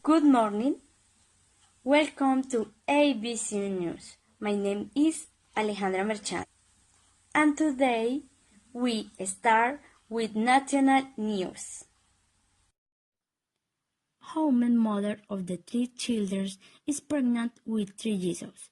Good morning. Welcome to ABC News. My name is Alejandra Merchant, and today we start with national news. Woman, mother of the three children, is pregnant with 3 Jesus.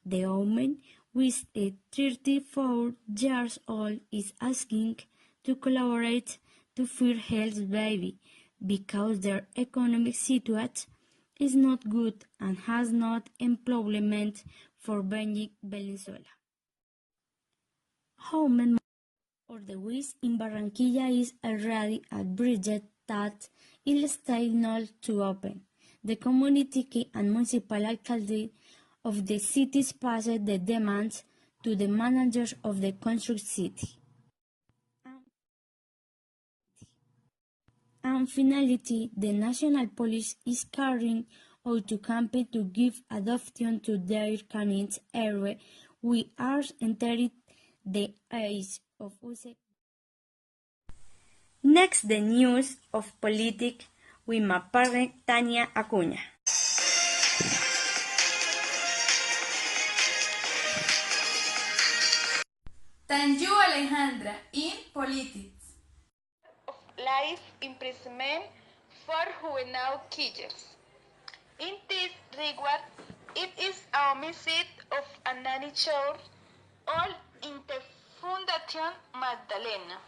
The woman, with a 34 years old, is asking to collaborate to feed her baby because their economic situation is not good and has not employment for Venezuela. Woman or the Wiz in Barranquilla is already advised that it is still not to open. The community and municipal alcalde of the cities passed the demands to the managers of the construct city. And finally, the national police is carrying out a campaign to give adoption to their canines area. We are entering the age of use. Next, the news of politics with my partner Tania Acuña. Thank you, Alejandra. In politics, of life imprisonment for juvenile killers. In this regard, it is a homicide of a nanny child, all in the Fundación Magdalena.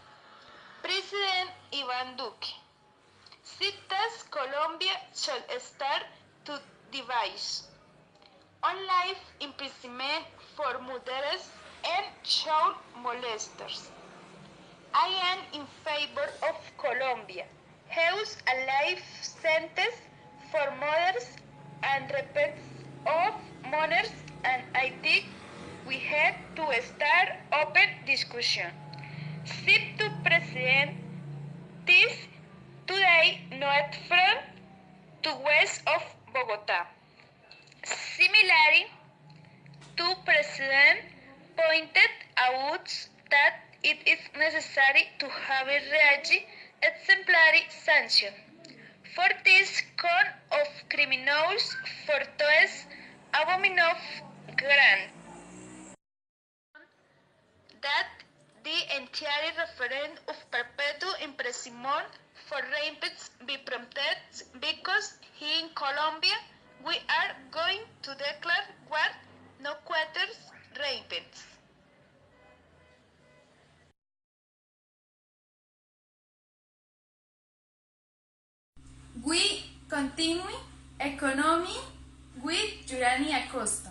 President Iván Duque. Citas Colombia shall start to devise on life imprisonment for murderers and child molesters. I am in favor of Colombia has a life sentence for murders and rapes of minors, and I think we have to start open discussion. Sip to President this today not from to west of Bogota. Similarly, to President pointed out that it is necessary to have a exemplary sanction for this kind of criminals for those abominable grant. That the entire referendum of perpetual imprisonment for rapists be prompted because here in Colombia we are going to declare war no quarters rapists. we continue economy with Yurani Acosta.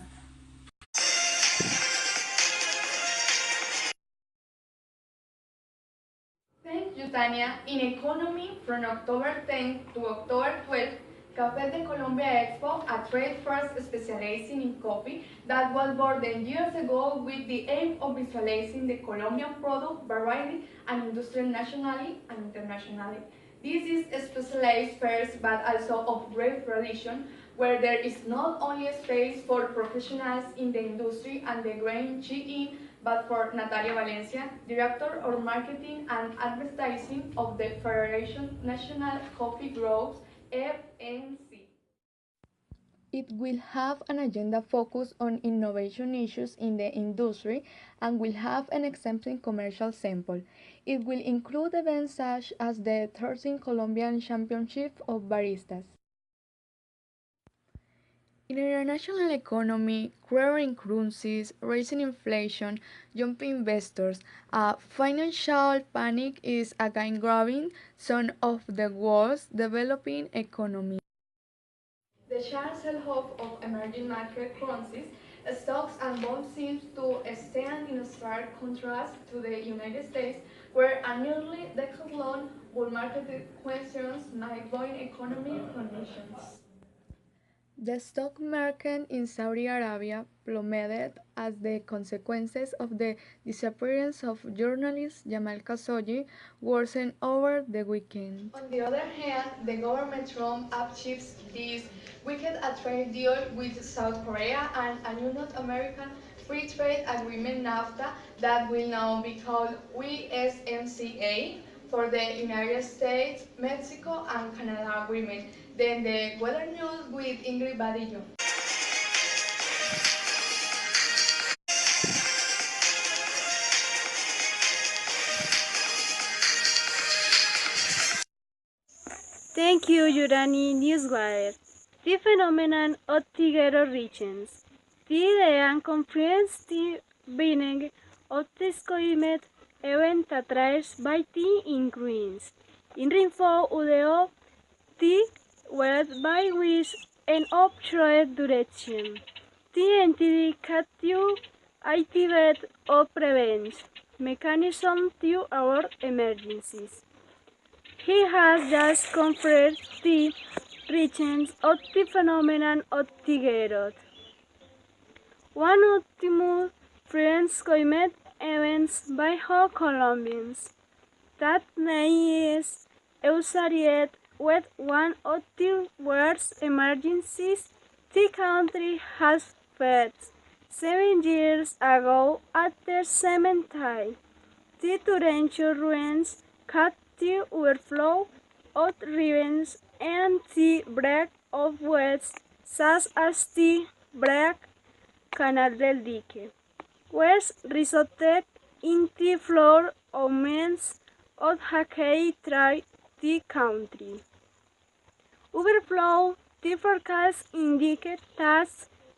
Thank you, Tania. In economy, from October 10th to October 12th, Café de Colombia Expo, a trade fair specializing in coffee that was born 10 years ago with the aim of visualizing the Colombian product variety and industry nationally and internationally. This is a specialized fair, but also of great tradition, where there is not only a space for professionals in the industry and the grain GE, but for Natalia Valencia, Director of Marketing and Advertising of the Federation National Coffee Growers, FNC. It will have an agenda focused on innovation issues in the industry and will have an exempting commercial sample. It will include events such as the 13th Colombian Championship of Baristas. In the international economy, growing currencies, rising inflation, jumping investors, a financial panic is again grabbing some of the world's developing economies. The sharp sell-off of emerging market currencies, stocks and bonds seems to stand in stark contrast to the United States, where a nearly decade-long bull market questions mind-blowing economic conditions. The stock market in Saudi Arabia plummeted as the consequences of the disappearance of journalist Jamal Khashoggi worsened over the weekend. On the other hand, the government Trump achieves this weekend a trade deal with South Korea and a new North American free trade agreement NAFTA that will now be called USMCA, for the United States, Mexico, and Canada agreement. Then the weather news with Ingrid Badillo. Thank you, Yurani Newswire. The phenomenon of Tigero regions. The idean comprehensive meaning of the scoimet event addressed by the increase in info udeo the word by which an obtrude direction. The entity can to activate or prevent mechanism to our emergencies. He has just confirmed the regions of the phenomenon of Tigero. One of the most frequent climate events by all Colombians. That name is associated with one of the worst emergencies the country has faced 7 years ago at the same time. The torrential rains caused the overflow of rivers and the break of wells such as the Break Canal del Dique, which resulted in the flood amounts of Hackey throughout the country. Overflow the forecast indicates that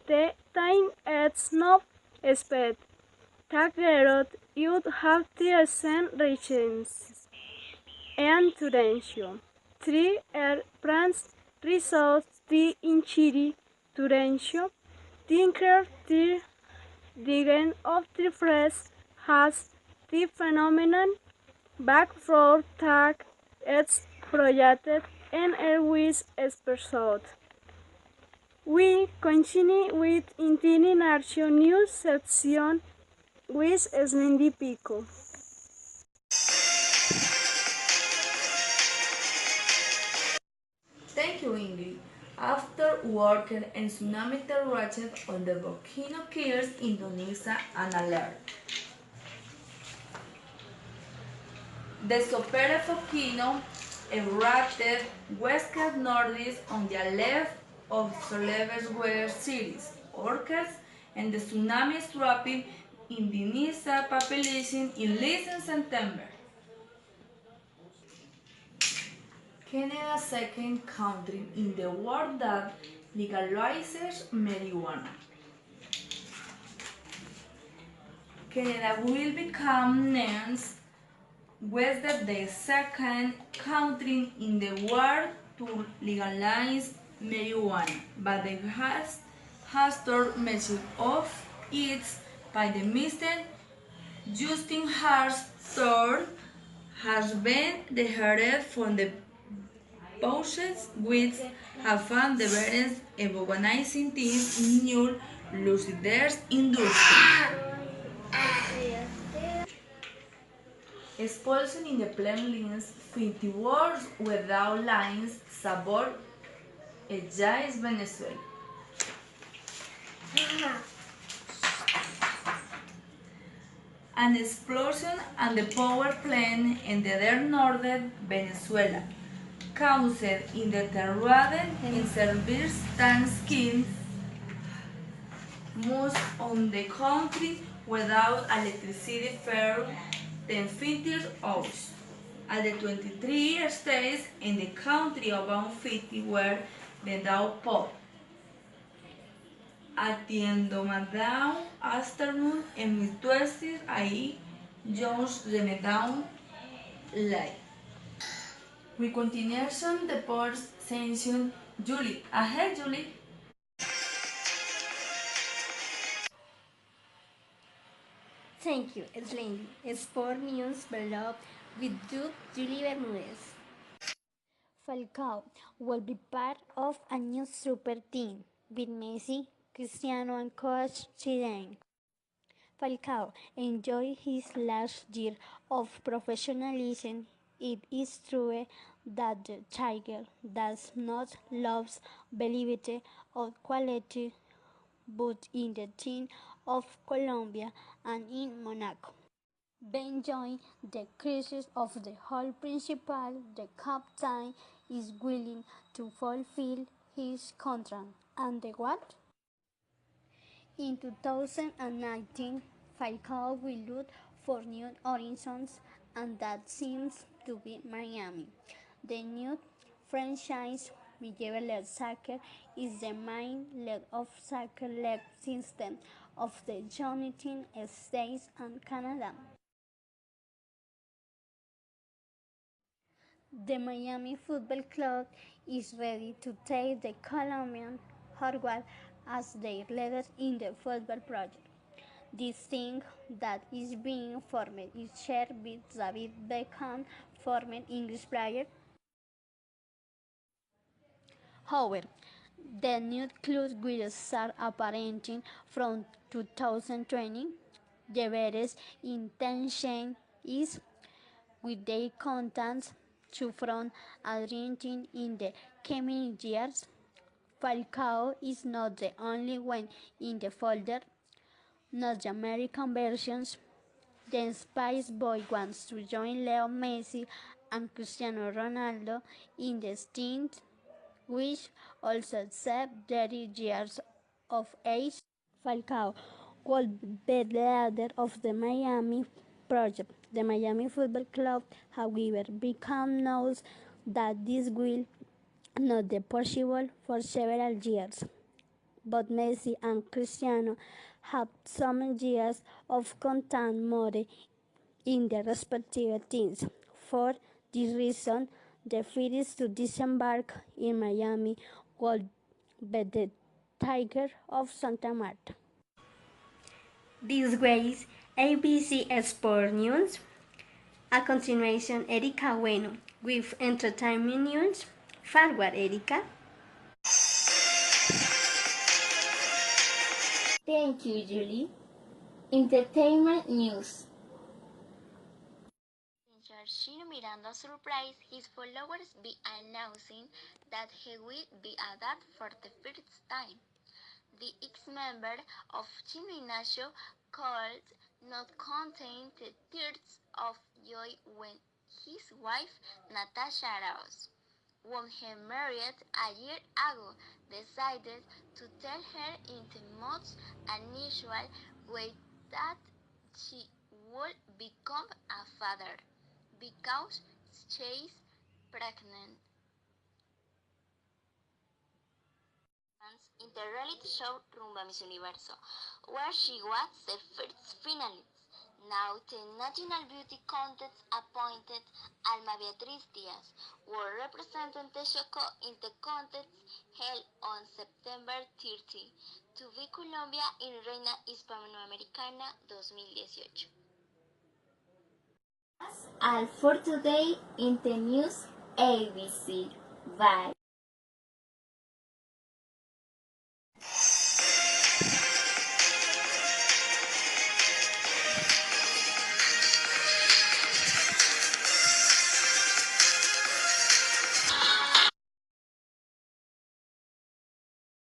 the time is not expected. Taggart would have the same regions and torrential. 3 air plants result the injury torrential. The increased digging of the forest has the phenomenon back for tag its projected and airways episode. We continue with international news section with Slendy Pico. Thank you, Ingrid. After working in tsunami terrorized on the volcano kills Indonesia an alert. The Sopere volcano erupted westward northeast on the left of Sulawesi cities, orcas, and the tsunami struck Indonesia population in late September. Canada, second country in the world that legalizes marijuana. Canada will become next with the second country in the world to legalize marijuana, but the hasty message of it by the Mr. Justin Harster has been heard from the Bouches, which have found the various organizing these new luciders industry. Expulsion in the plain lines, 50 words without lines, sabor, ella es Venezuela. An explosion at the power plant in the northern Venezuela caused interrupted in service Thanksgiving most of the country without electricity for 50 hours. At the 23 states in the country, about 50 were without power. Atiendo Madame afternoon en mis tuesdays ahí Jones Remeddown Live. We continue the first session. Julie, ahead Julie. Thank you, Slendy. Sport News Below with Julie Bermudez. Falcao will be part of a new super team with Messi, Cristiano and coach Zidane. Falcao enjoyed his last year of professionalism. It is true that the Tiger does not lose believability or quality, but in the team of Colombia and in Monaco. Enjoying the crisis of the whole principle, the captain is willing to fulfill his contract. And the what? In 2019, Falcao will look for new horizons, and that seems to be Miami. The new franchise, Major League Soccer, is the main leg of soccer league system of the United States and Canada. The Miami Football Club is ready to take the Colombian forward as their leader in the football project. This thing that is being formed is shared with David Beckham, former English player. However, the new club will start operating from 2020. The various intention is with their contacts to from Argentina in the coming years. Falcao is not the only one in the folder. Not the American versions. The Spice Boy wants to join Leo Messi and Cristiano Ronaldo in the stint, which also save 30 years of age. Falcao will be the leader of the Miami project. The Miami Football Club, however, become knows that this will not be possible for several years. Both Messi and Cristiano have some years of contact more in their respective teams. For this reason, the first to disembark in Miami will be the Tiger of Santa Marta. This was ABC Sport News. A continuation, Erika Bueno with entertainment news. Forward, Erika. Thank you, Julie. Entertainment news. Giorgino Miranda surprised his followers by announcing that he will be a dad for the first time. The ex-member of Chino Ignacio called not contain the tears of joy when his wife Natasha Arauz, whom he married a year ago, decided to tell her in the most unusual way that she would become a father because she's pregnant. In the reality show Rumba Miss Universo, where she was the first finalist. Now the National Beauty Contest appointed Alma Beatriz Diaz, will represent Texcoco in the contest held on September 30 to be Colombia in Reina Hispanoamericana 2018. All for today in the news ABC. Bye.